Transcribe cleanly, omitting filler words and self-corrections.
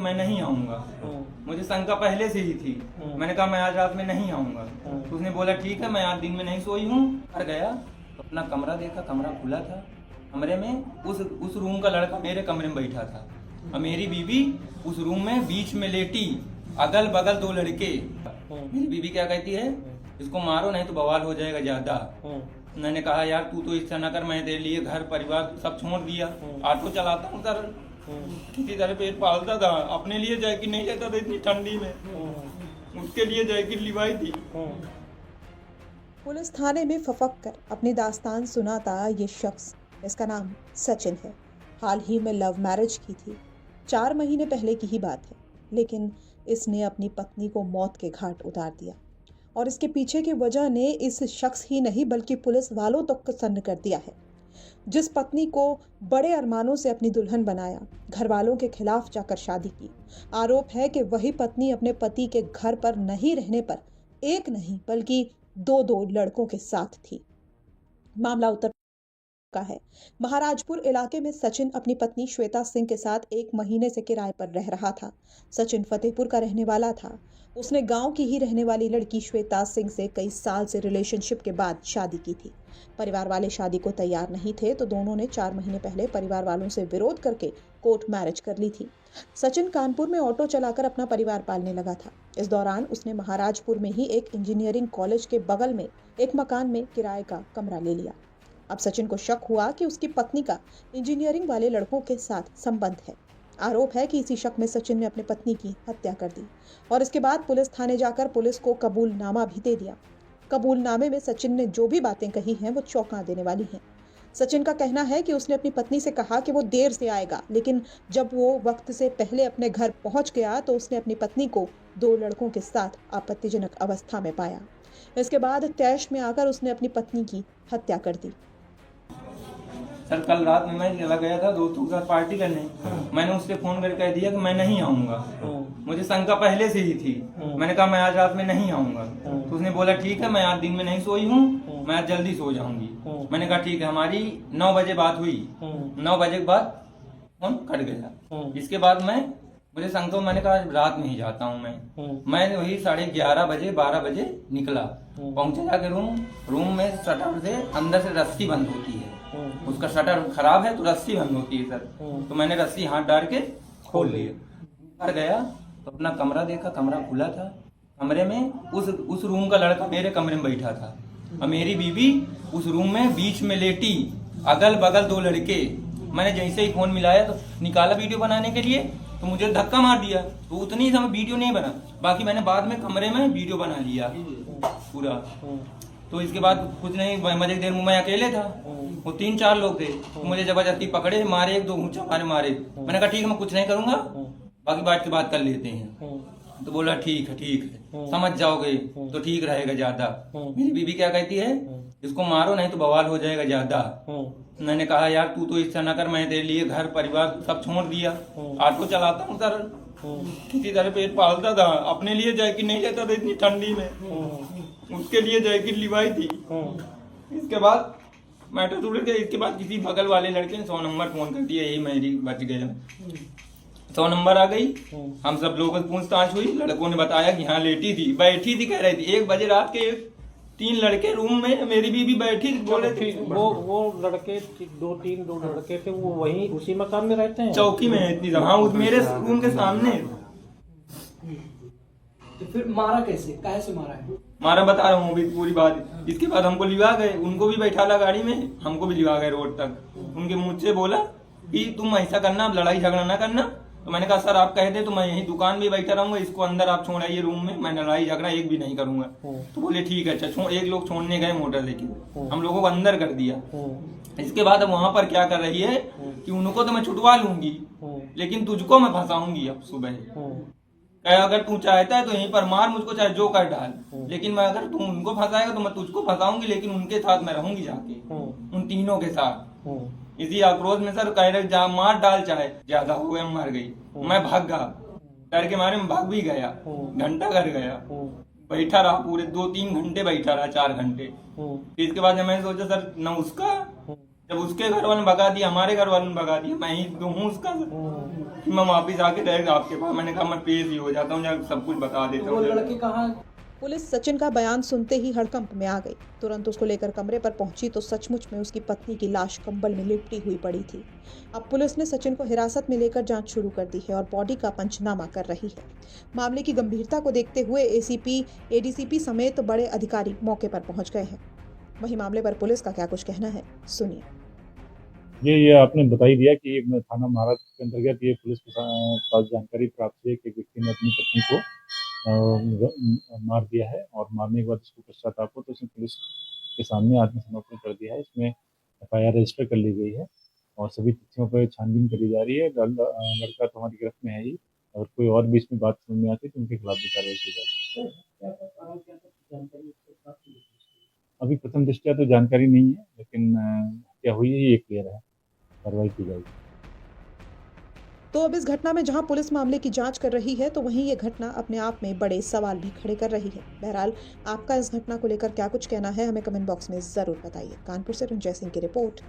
मैं नहीं आऊंगा। मुझे शंका पहले से ही थी। मैंने कहा मैं आज रात में नहीं आऊंगा। तो उसने बोला ठीक है, मैं आज दिन में नहीं सोई हूँ। घर गया तो अपना कमरा देखा, कमरा खुला था। कमरे में उस रूम का लड़का मेरे कमरे में बैठा था और मेरी बीवी उस रूम में बीच में लेटी, अगल बगल दो लड़के। मेरी बीवी क्या कहती है, इसको मारो नहीं तो बवाल हो जाएगा ज्यादा। मैंने कहा यार तू तो इस तरह न कर, मैं तेरे लिए घर परिवार सब छोड़ दिया, ऑटो चलाता हूँ सर, किसी तरह पेट पालता था, अपने लिए जैकेट नहीं लेता था इतनी ठंडी में, उसके लिए जैकेट लिवाई थी। पुलिस थाने में फफक कर अपनी दास्तान सुनाता ये शख्स, इसका नाम सचिन है। हाल ही में लव मैरिज की थी, 4 महीने पहले की ही बात है, लेकिन इसने अपनी पत्नी को मौत के घाट उतार दिया और इसके पीछे की वजह ने इस शख्स ही नहीं बल्कि पुलिस वालों तक को सन्न कर दिया है। जिस पत्नी को बड़े अरमानों से अपनी दुल्हन बनाया, घर वालों के खिलाफ जाकर शादी की, आरोप है कि वही पत्नी अपने पति के घर पर नहीं रहने पर एक नहीं बल्कि दो लड़कों के साथ थी। मामला उत्तर का है। महाराजपुर इलाके में सचिन अपनी पत्नी श्वेता सिंह के साथ 1 महीने से किराए पर रह रहा था। सचिन फतेहपुर का रहने वाला था। उसने गांव की ही रहने वाली लड़की श्वेता सिंह से कई साल से रिलेशनशिप के बाद शादी की थी। परिवार वाले शादी को तैयार नहीं थे तो दोनों ने 4 महीने पहले परिवार वालों से विरोध करके कोर्ट मैरिज कर ली थी। सचिन कानपुर में ऑटो चलाकर अपना परिवार पालने लगा था। इस दौरान उसने महाराजपुर में ही एक इंजीनियरिंग कॉलेज के बगल में एक मकान में किराए का कमरा ले लिया। अब सचिन को शक हुआ कि उसकी पत्नी का इंजीनियरिंग वाले लड़कों के साथ संबंध है। आरोप है कि इसी शक में सचिन ने अपनी पत्नी की हत्या कर दी और इसके बाद पुलिस थाने जाकर पुलिस को कबूलनामा भी दे दिया। कबूलनामे में सचिन ने जो भी बातें कही हैं वो चौंका देने वाली हैं। सचिन का कहना है कि उसने अपनी पत्नी से कहा कि वो देर से आएगा, लेकिन जब वो वक्त से पहले अपने घर पहुंच गया तो उसने अपनी पत्नी को 2 लड़कों के साथ आपत्तिजनक अवस्था में पाया। इसके बाद तैश में आकर उसने अपनी पत्नी की हत्या कर दी। सर कल रात में मैं चला गया था दोस्तों के साथ पार्टी करने। मैंने उससे फोन करके कह दिया कि मैं नहीं आऊंगा। मुझे शंका पहले से ही थी। मैंने कहा मैं आज रात में नहीं आऊंगा। तो उसने बोला ठीक है, मैं आज दिन में नहीं सोई हूँ, मैं आज जल्दी सो जाऊंगी। मैंने कहा ठीक है। हमारी 9 बजे बात हुई। 9 बजे के बाद फोन कट गया। इसके बाद मुझे शंका, मैंने कहा रात में ही जाता हूँ मैं वही 11:30 बजे 12 बजे निकला। पहुंचे जाके रूम में शटर से अंदर से रस्सी बंद होती है, उसका शटर खराब है तो रस्सी बंद होती है सर। तो मैंने रस्सी हाथ डाल के खोल लिया। घर गया तो अपना कमरा देखा, कमरा खुला था। कमरे में उस रूम का लड़का मेरे कमरे में बैठा था और मेरी बीवी उस रूम में बीच में लेटी, अगल बगल 2 लड़के। मैंने जैसे ही फोन मिलाया तो निकाला वीडियो बनाने के लिए, तो मुझे धक्का मार दिया। तो उतनी समय वीडियो नहीं बना, बाकी मैंने बाद में कमरे में वीडियो बना लिया पूरा। तो इसके बाद कुछ नहीं, मजे देर में मैं अकेले था, वो 3-4 लोग थे। तो मुझे जबरदस्ती पकड़े, मारे, 1-2 ऊंचा मारे। मैंने कहा ठीक है, मैं कुछ नहीं करूंगा, बाकी बात की बात कर लेते हैं। तो बोला ठीक है, समझ जाओगे तो ठीक रहेगा ज्यादा। मेरी बीवी क्या कहती है, इसको मारो नहीं तो बवाल हो जाएगा ज्यादा। मैंने कहा यार तू तो इस तरह न कर, मैं तेरे लिए घर परिवार सब छोड़ दिया, ऑटो चलाता हूँ सर, किसी तरह पेट पालता था, अपने लिए जैकेट नहीं लेता था इतनी ठंडी में, उसके लिए जैकेट लिवाई थी। इसके बाद मैटर टूट गया। इसके बाद किसी बगल वाले लड़के ने 100 नंबर फोन कर दिया, यही मेरी बच गया। 100 नंबर आ गई, हम सब लोगों से पूछताछ हुई। लड़कों ने बताया कि हाँ लेटी थी, बैठी थी, कह रही थी। 1 बजे रात के 3 लड़के रूम में, मेरी बीवी बैठी बोले थे। वो लड़के 2 लड़के थे, वो वहीं उसी मकान में रहते हैं, चौकी में है इतनी। हाँ, मेरे रूम के सामने। तो फिर मारा कैसे, कैसे मारा है? मारा बता रहा हूँ अभी पूरी बात। इसके बाद हमको लिवा गए, उनको भी बैठाला गाड़ी में, हमको भी लिवा गए रोड तक। उनके मुंह से बोला कि तुम ऐसा करना, अब लड़ाई झगड़ा ना करना। तो मैंने कहा सर आप कह दे तो मैं यही दुकान में बैठा रहूंगा, इसको अंदर आप छोड़ाइए रूम में, मैं लड़ाई झगड़ा एक भी नहीं करूंगा। तो बोले ठीक है। अच्छा, 1 लोग छोड़ने गए मोटर लेके, हम लोगों को अंदर कर दिया। इसके बाद अब वहां पर क्या कर रही है कि उनको तो मैं छुटवा लूंगी, लेकिन तुझको मैं फंसाऊंगी। अब सुबह अगर तू चाहता है तो यहीं पर मार मुझको, चाहे जो कर डाल, लेकिन मैं अगर तुम उनको फंसाएगा तो मैं तुझको फंसाऊंगी, लेकिन उनके साथ मैं रहूंगी जाके, उन तीनों के साथ। इसी आक्रोश में सर कह रहे जा मार डाल, चाहे ज्यादा हो गया, मर गई। मैं भाग गया, डर के मारे में भाग भी गया। घंटा घर गया, बैठा रहा, पूरे 2-3 घंटे बैठा रहा, 4 घंटे। इसके बाद मैंने सोचा सर न उसका जब उसके घर वालों ने भगा दिया, हमारे घर वालों ने भगा दिया, मैं ही तो हूँ उसका। मैं वापिस आके डायरेक्ट आपके पास, मैंने कहा मैं पेश ही हो जाता हूँ, जब सब कुछ बता देता वो हूँ। लड़के कहाँ? पुलिस सचिन का बयान सुनते ही हड़कंप में आ गई। तुरंत उसको लेकर कमरे पर पहुंची तो सचमुच में उसकी पत्नी की लाश कंबल में लिपटी हुई पड़ी थी। अब पुलिस ने सचिन को हिरासत में लेकर जांच शुरू कर दी है और बॉडी का पंचनामा कर रही है। मामले की गंभीरता को देखते हुए एसीपी, एडीसीपी समेत बड़े अधिकारी मौके पर पहुंच गए हैं। वहीं मामले पर पुलिस का क्या कुछ कहना है, सुनिए। ये आपने बता ही दिया कि थाना महाराज के अंतर्गत ये पुलिस के पास जानकारी प्राप्त हुई कि एक व्यक्ति ने अपनी पत्नी को मार दिया है और मारने के बाद उसको पश्चाताप हो तो उसने पुलिस के सामने आत्मसमर्पण कर दिया है। इसमें एफआईआर रजिस्टर कर ली गई है और सभी तथ्यों पर छानबीन करी जा रही है। लड़का तो हमारी गिरफ्त में है ही, अगर कोई और भी इसमें बात समझ में आती है तो उनके खिलाफ भी कार्रवाई की जाएगी। अभी प्रथम दृष्टया तो जानकारी नहीं है, लेकिन क्या हुई है ये क्लियर है, कार्रवाई की जाएगी। तो अब इस घटना में जहां पुलिस मामले की जांच कर रही है, तो वहीं ये घटना अपने आप में बड़े सवाल भी खड़े कर रही है। बहरहाल आपका इस घटना को लेकर क्या कुछ कहना है, हमें कमेंट बॉक्स में जरूर बताइए। कानपुर से रंजय सिंह की रिपोर्ट।